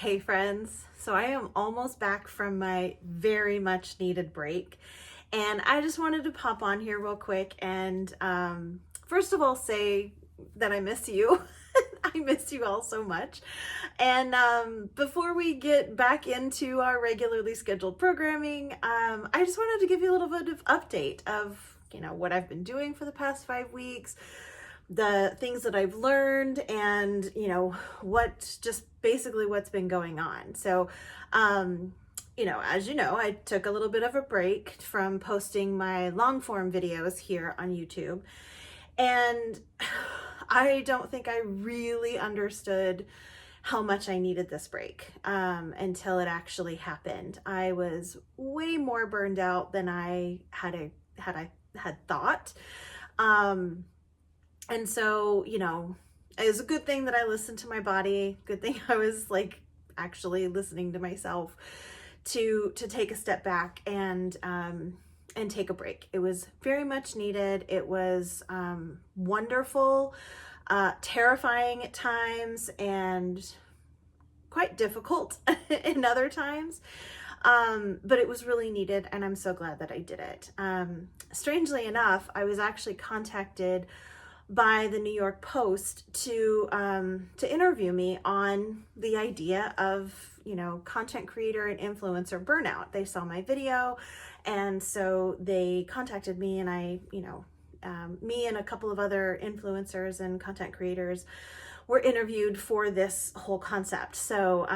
Hey friends, so I am almost back from my very much needed break, and I just wanted to pop on here real quick and first of all say that I miss you. I miss you all so much. And before we get back into our regularly scheduled programming, I just wanted to give you a little bit of update of what I've been doing for the past 5 weeks, the things that I've learned, and what just basically what's been going on. So as you know, I took a little bit of a break from posting my long form videos here on YouTube, and I don't think I really understood how much I needed this break until it actually happened. I was way more burned out than I had thought. And so, it was a good thing that I listened to my body. Good thing I was like actually listening to myself to take a step back and take a break. It was very much needed. It was wonderful, terrifying at times, and quite difficult in other times. But it was really needed, and I'm so glad that I did it. Strangely enough, I was actually contacted by the New York Post to interview me on the idea of content creator and influencer burnout. They saw my video, and so they contacted me, and me and a couple of other influencers and content creators were interviewed for this whole concept. So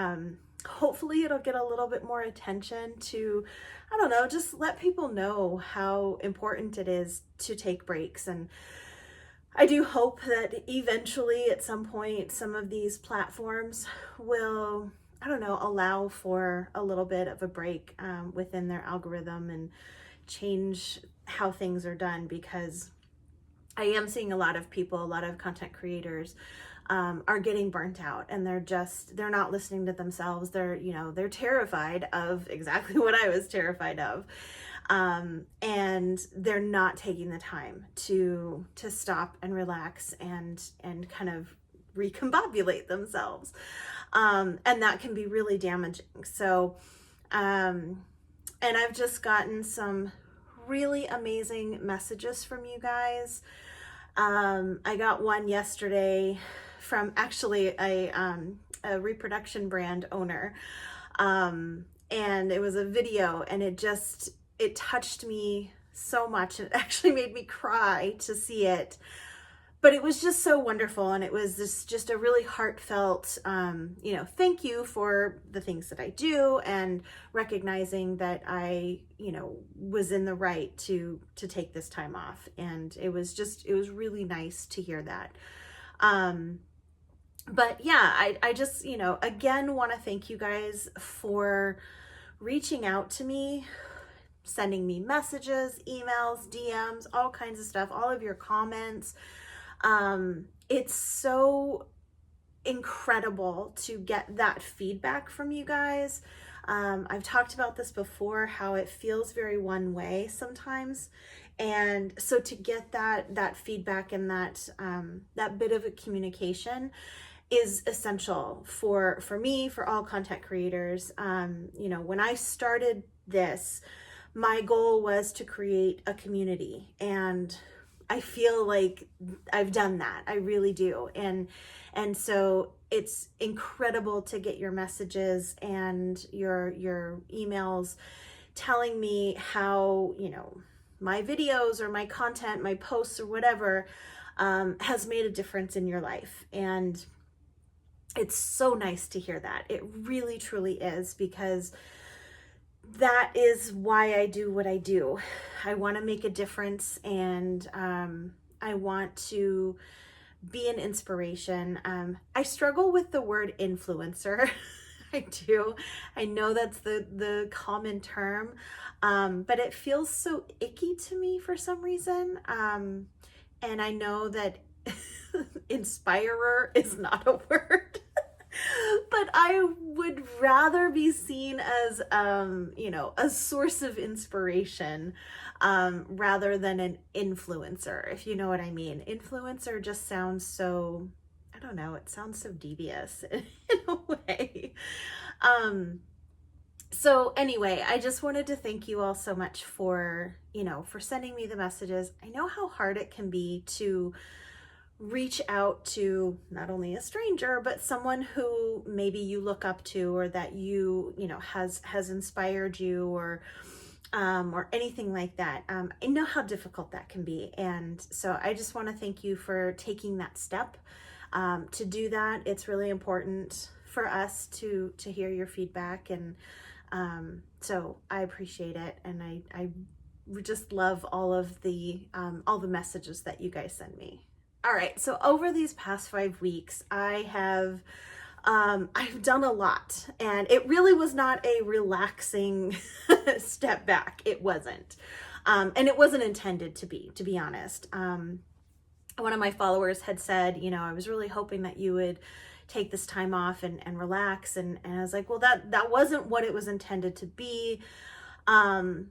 hopefully it'll get a little bit more attention to, I don't know, just let people know how important it is to take breaks. And I do hope that eventually at some point some of these platforms will, I don't know, allow for a little bit of a break within their algorithm and change how things are done, because I am seeing a lot of people, a lot of content creators are getting burnt out, and they're not listening to themselves. They're terrified of exactly what I was terrified of. And they're not taking the time to stop and relax and kind of recombobulate themselves. And that can be really damaging. So, and I've just gotten some really amazing messages from you guys. I got one yesterday from actually a reproduction brand owner. And it was a video, and it touched me so much. It actually made me cry to see it, but it was just so wonderful. And it was just a really heartfelt, thank you for the things that I do, and recognizing that I, was in the right to take this time off. And it was really nice to hear that. But yeah, I just, again, want to thank you guys for reaching out to me, sending me messages, emails, DMs, all kinds of stuff, all of your comments. It's so incredible to get that feedback from you guys. I've talked about this before, how it feels very one way sometimes. And so to get that feedback and that bit of a communication is essential for me, for all content creators. When I started this, my goal was to create a community, and I feel like I've done that. I really do. And so it's incredible to get your messages and your emails telling me how, my videos or my content, my posts or whatever, has made a difference in your life. And it's so nice to hear that. It really, truly is, because that is why I do what I do. I want to make a difference, and I want to be an inspiration. I struggle with the word influencer. I do. I know that's the common term, but it feels so icky to me for some reason. And I know that inspirer is not a word. But I would rather be seen as, a source of inspiration, rather than an influencer, if you know what I mean. Influencer just sounds so, I don't know, it sounds so devious in a way. So anyway, I just wanted to thank you all so much for, for sending me the messages. I know how hard it can be to reach out to not only a stranger, but someone who maybe you look up to, or that has inspired you, or anything like that. I know how difficult that can be. And so I just want to thank you for taking that step to do that. It's really important for us to hear your feedback. And so I appreciate it. And I just love all the messages that you guys send me. All right. So over these past 5 weeks, I've done a lot, and it really was not a relaxing step back. It wasn't. And it wasn't intended to be honest. One of my followers had said, I was really hoping that you would take this time off and relax. And I was like, well, that wasn't what it was intended to be. And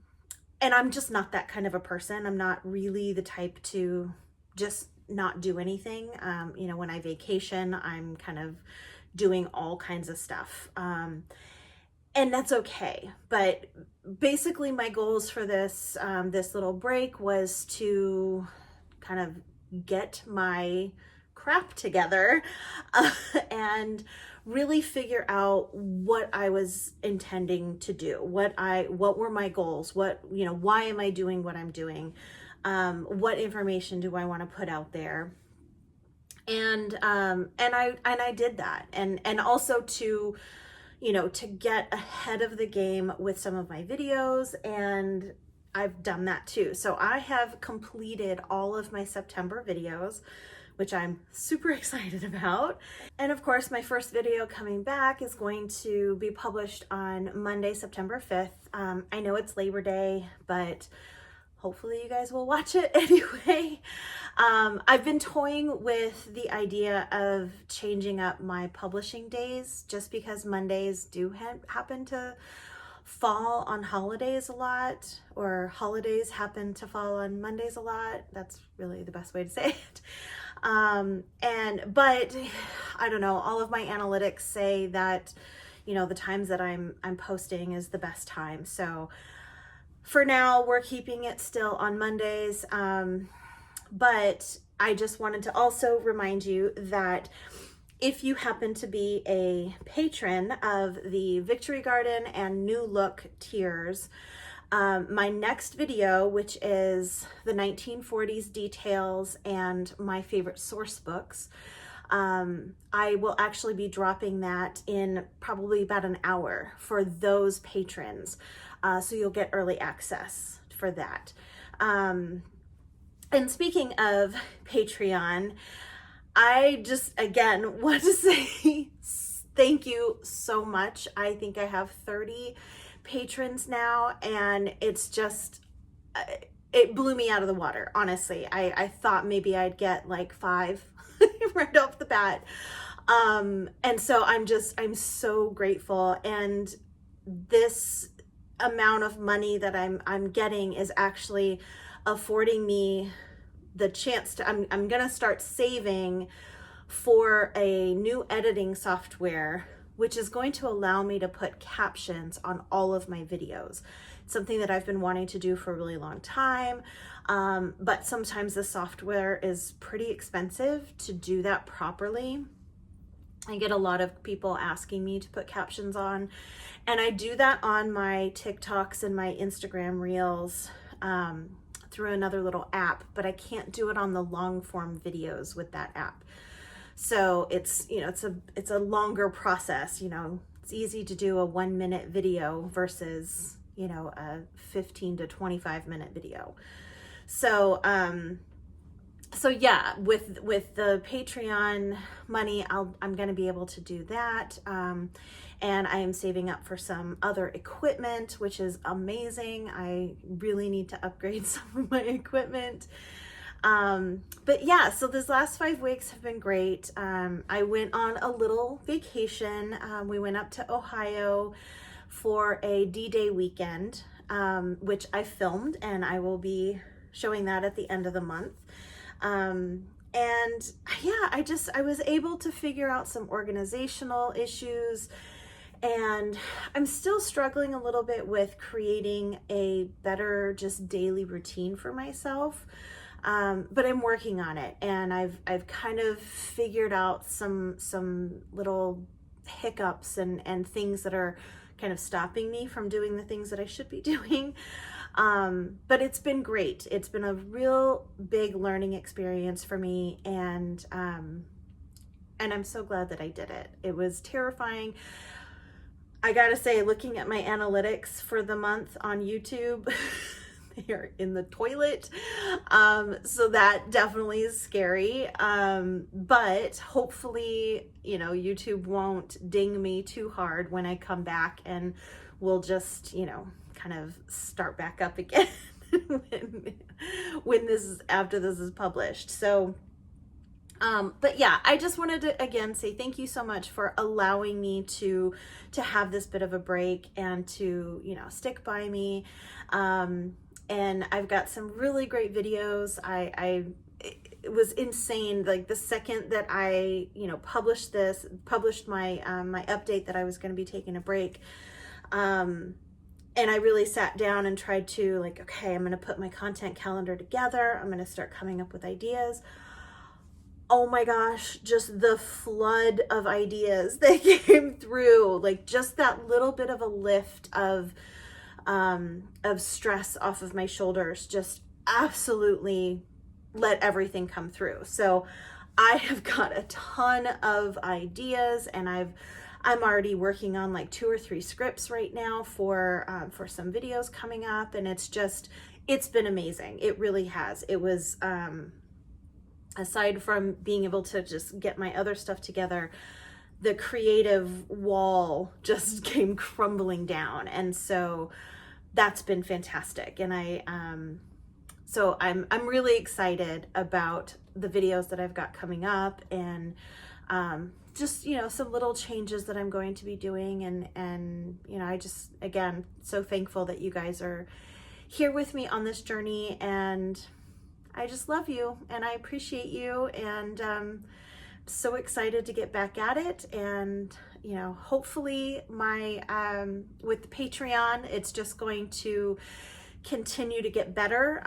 I'm just not that kind of a person. I'm not really the type to just not do anything. When I vacation, I'm kind of doing all kinds of stuff. And that's okay. But basically my goals for this little break was to kind of get my crap together and really figure out what I was intending to do, what were my goals, why am I doing what I'm doing, what information do I want to put out there. And I did that, and also to get ahead of the game with some of my videos, and I've done that too. So I have completed all of my September videos, which I'm super excited about. And of course, my first video coming back is going to be published on Monday, September 5th. I know it's Labor Day, but hopefully you guys will watch it anyway. I've been toying with the idea of changing up my publishing days, just because Mondays do happen to fall on holidays a lot, or holidays happen to fall on Mondays a lot. That's really the best way to say it. But I don't know, all of my analytics say that, the times that I'm posting is the best time. So for now, we're keeping it still on Mondays. But I just wanted to also remind you that if you happen to be a patron of the Victory Garden and New Look tiers, my next video, which is the 1940s details and my favorite source books, I will actually be dropping that in probably about an hour for those patrons. So you'll get early access for that. And speaking of Patreon, I just, again, want to say thank you so much. I think I have 30 patrons now, and it's just, it blew me out of the water, honestly. I thought maybe I'd get like 5 right off the bat. And so I'm so grateful. And this amount of money that I'm getting is actually affording me the chance to, I'm gonna start saving for a new editing software, which is going to allow me to put captions on all of my videos. It's something that I've been wanting to do for a really long time, but sometimes the software is pretty expensive to do that properly. I get a lot of people asking me to put captions on, and I do that on my TikToks and my Instagram Reels through another little app, but I can't do it on the long form videos with that app. So it's, it's a longer process. It's easy to do a 1-minute video versus, a 15 to 25 minute video. So, so yeah, with the Patreon money, I'm going to be able to do that. And I am saving up for some other equipment, which is amazing. I really need to upgrade some of my equipment. But yeah, so this last 5 weeks have been great. I went on a little vacation. We went up to Ohio for a D-Day weekend, which I filmed, and I will be showing that at the end of the month. And yeah, I was able to figure out some organizational issues And I'm still struggling a little bit with creating a better just daily routine for myself. But I'm working on it, and I've kind of figured out some little hiccups and things that are kind of stopping me from doing the things that I should be doing. But it's been great. It's been a real big learning experience for me, and I'm so glad that I did it. It was terrifying. I gotta say, looking at my analytics for the month on YouTube, they are in the toilet. So that definitely is scary. But hopefully, YouTube won't ding me too hard when I come back, and we'll just, kind of start back up again when after this is published. So, but yeah, I just wanted to again say thank you so much for allowing me to have this bit of a break and to, stick by me. And I've got some really great videos. It was insane. Like the second that I, published my, my update that I was going to be taking a break. And I really sat down and tried to okay, I'm going to put my content calendar together. I'm going to start coming up with ideas. Oh my gosh, just the flood of ideas that came through, just that little bit of a lift of stress off of my shoulders, just absolutely let everything come through. So I have got a ton of ideas, and I'm already working on 2 or 3 scripts right now for some videos coming up, and it's been amazing. It really has. It was, aside from being able to just get my other stuff together, the creative wall just came crumbling down. And so that's been fantastic. And so I'm really excited about the videos that I've got coming up, and just, some little changes that I'm going to be doing. And I just, again, so thankful that you guys are here with me on this journey, and I just love you and I appreciate you, and so excited to get back at it. And hopefully my with the Patreon, it's just going to continue to get better,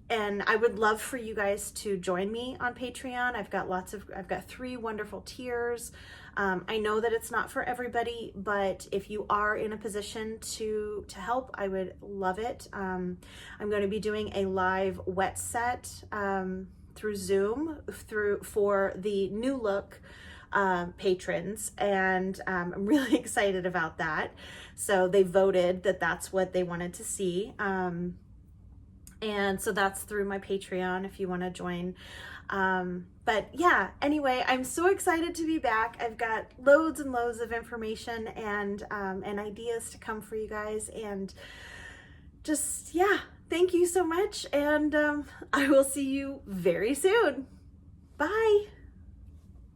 and I would love for you guys to join me on Patreon. I've got 3 wonderful tiers. I know that it's not for everybody, but if you are in a position to help, I would love it. I'm going to be doing a live wet set through Zoom for the new look patrons, and I'm really excited about that. So they voted that that's what they wanted to see, and so that's through my Patreon if you want to join. But yeah, anyway, I'm so excited to be back. I've got loads and loads of information and ideas to come for you guys, and just, yeah, thank you so much. And I will see you very soon. Bye.